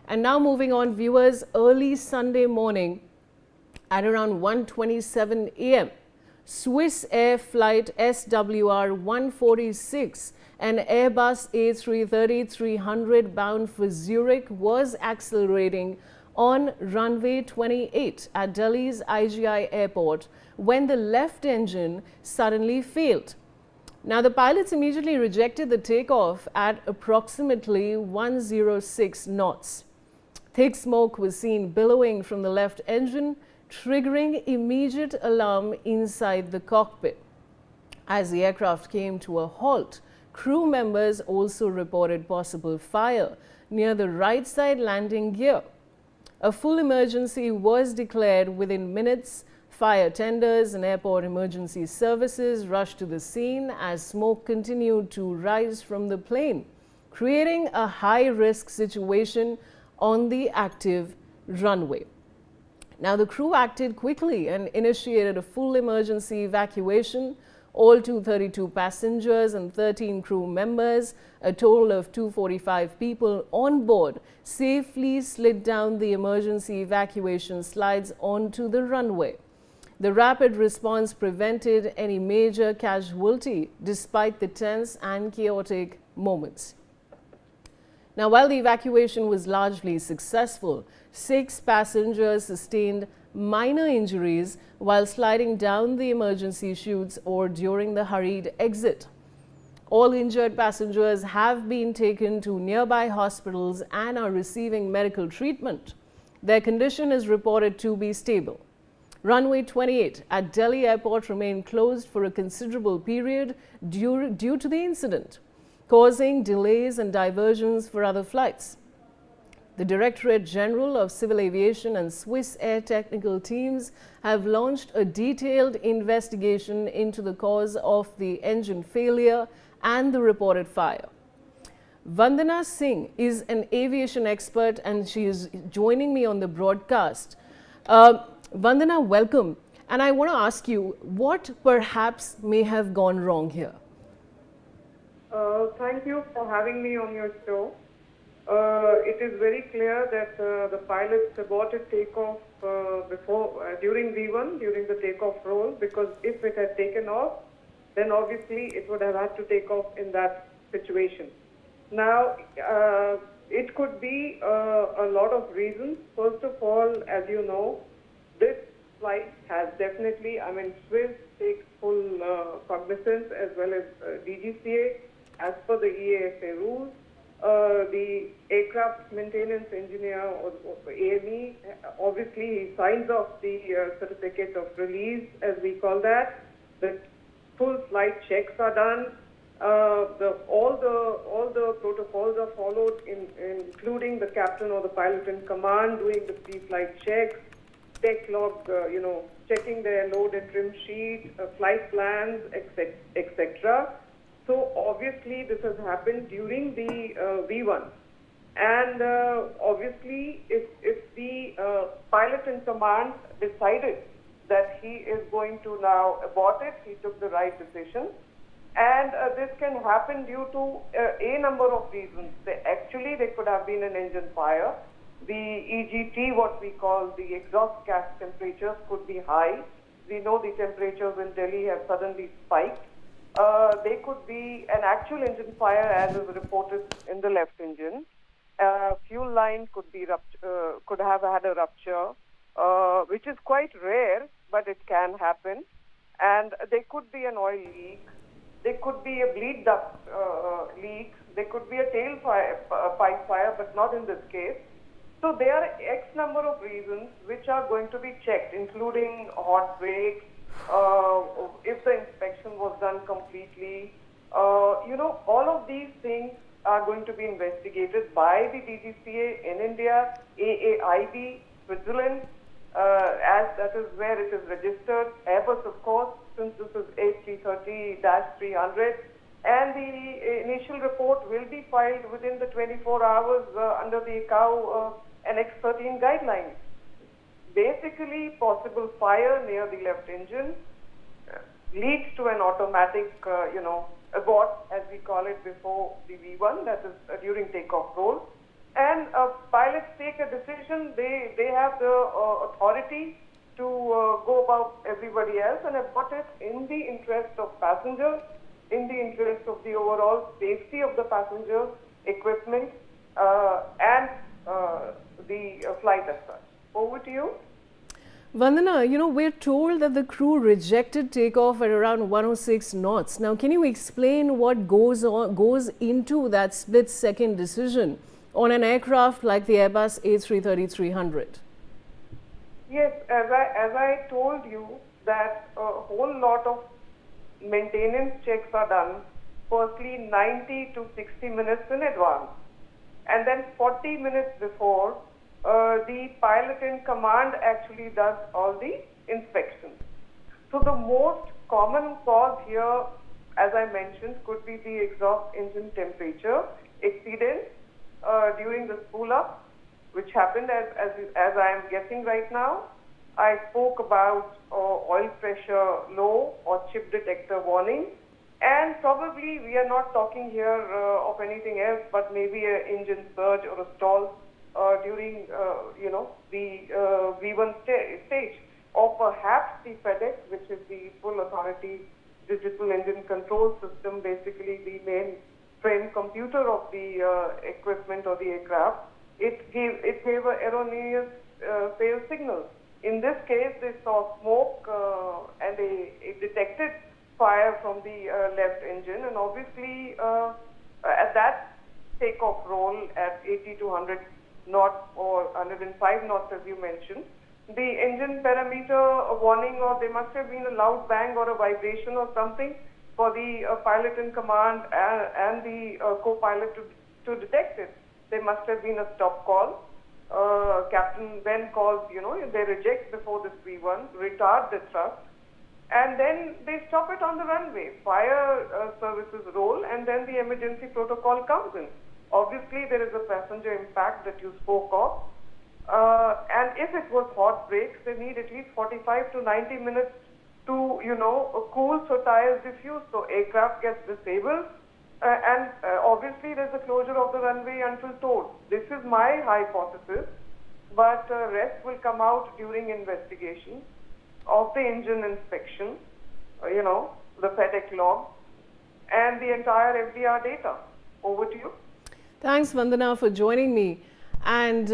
And now moving on, viewers, early Sunday morning at around 1:27 a.m., Swiss Air Flight SWR 146, an Airbus A330-300 bound for Zurich, was accelerating on runway 28 at Delhi's IGI airport when the left engine suddenly failed. Now, the pilots immediately rejected the takeoff at approximately 106 knots. Thick smoke was seen billowing from the left engine, triggering immediate alarm inside the cockpit. As the aircraft came to a halt, crew members also reported possible fire near the right side landing gear. A full emergency was declared within minutes. Fire tenders and airport emergency services rushed to the scene as smoke continued to rise from the plane, creating a high-risk situation on the active runway. Now, the crew acted quickly and initiated a full emergency evacuation. All 232 passengers and 13 crew members, a total of 245 people on board, safely slid down the emergency evacuation slides onto the runway. The rapid response prevented any major casualty despite the tense and chaotic moments. Now, while the evacuation was largely successful, 6 passengers sustained minor injuries while sliding down the emergency chutes or during the hurried exit. All injured passengers have been taken to nearby hospitals and are receiving medical treatment. Their condition is reported to be stable. Runway 28 at Delhi Airport remained closed for a considerable period due to the incident, causing delays and diversions for other flights. The Directorate General of Civil Aviation and Swiss Air technical teams have launched a detailed investigation into the cause of the engine failure and the reported fire. Vandana Singh is an aviation expert and she is joining me on the broadcast. Vandana, welcome. And I want to ask you, what perhaps may have gone wrong here? Thank you for having me on your show. It is very clear that the pilots aborted takeoff during V1, during the takeoff roll, because if it had taken off, then obviously it would have had to take off in that situation. Now, it could be a lot of reasons. First of all, as you know, this flight has definitely, Swiss takes full cognizance as well as DGCA as per the EASA rules. The aircraft maintenance engineer or AME, obviously he signs off the certificate of release, as we call that. The full flight checks are done. All the protocols are followed, including the captain or the pilot in command doing the pre-flight checks, tech log, checking their load and trim sheet, flight plans, etc. So obviously this has happened during the V1, and obviously if the pilot in command decided that he is going to now abort it, he took the right decision. And this can happen due to a number of reasons. There could have been an engine fire. The EGT, what we call the exhaust gas temperatures, could be high. We know the temperatures in Delhi have suddenly spiked. There could be an actual engine fire, as is reported in the left engine. Fuel line could have had a rupture, which is quite rare, but it can happen. And there could be an oil leak. There could be a bleed duct leak. There could be a tail fire, pipe fire, but not in this case. So there are X number of reasons which are going to be checked, including hot brakes, if the inspection was done completely. All of these things are going to be investigated by the DGCA in India, AAIB, Switzerland, as that is where it is registered. Airbus, of course, since this is A330-300, and the initial report will be filed within the 24 hours under the ICAO Annex 13 guidelines. Basically, possible fire near the left engine leads to an automatic, abort, as we call it, before the V1, that is during takeoff roll. and pilots take a decision. They have the authority to go about everybody else and abort it in the interest of passengers, in the interest of the overall safety of the passengers, equipment, and the flight as such. Over to you. Vandana, you know, we're told that the crew rejected takeoff at around 106 knots. Now, can you explain what goes into that split-second decision on an aircraft like the Airbus A330-300? Yes, as I told you that a whole lot of maintenance checks are done, firstly 90 to 60 minutes in advance, and then 40 minutes before, the pilot in command actually does all the inspections. So the most common cause here, as I mentioned, could be the exhaust engine temperature exceedance during the spool up, which happened as I am guessing right now. I spoke about oil pressure low or chip detector warning, and probably we are not talking here of anything else but maybe an engine surge or a stall during the V1 stage, or perhaps the FedEx, which is the full authority digital engine control system, basically the mainframe computer of the equipment or the aircraft. It gave an erroneous fail signal. In this case, they saw smoke and it detected fire from the left engine, and obviously at that takeoff roll at 80 to 100 knots or 105 knots, as you mentioned, the engine parameter warning, or there must have been a loud bang or a vibration or something for the pilot in command and the co-pilot to detect it. There must have been a stop call. Captain then calls, they reject before this V1, retard the thrust, and then they stop it on the runway. Fire services roll, and then the emergency protocol comes in. Obviously, there is a passenger impact that you spoke of, and if it was hot brakes, they need at least 45 to 90 minutes to, cool so tires diffuse, so aircraft gets disabled, and obviously there's a closure of the runway until towed. This is my hypothesis, but rest will come out during investigation of the engine inspection, the FedEx log, and the entire FDR data. Over to you. Thanks, Vandana, for joining me. And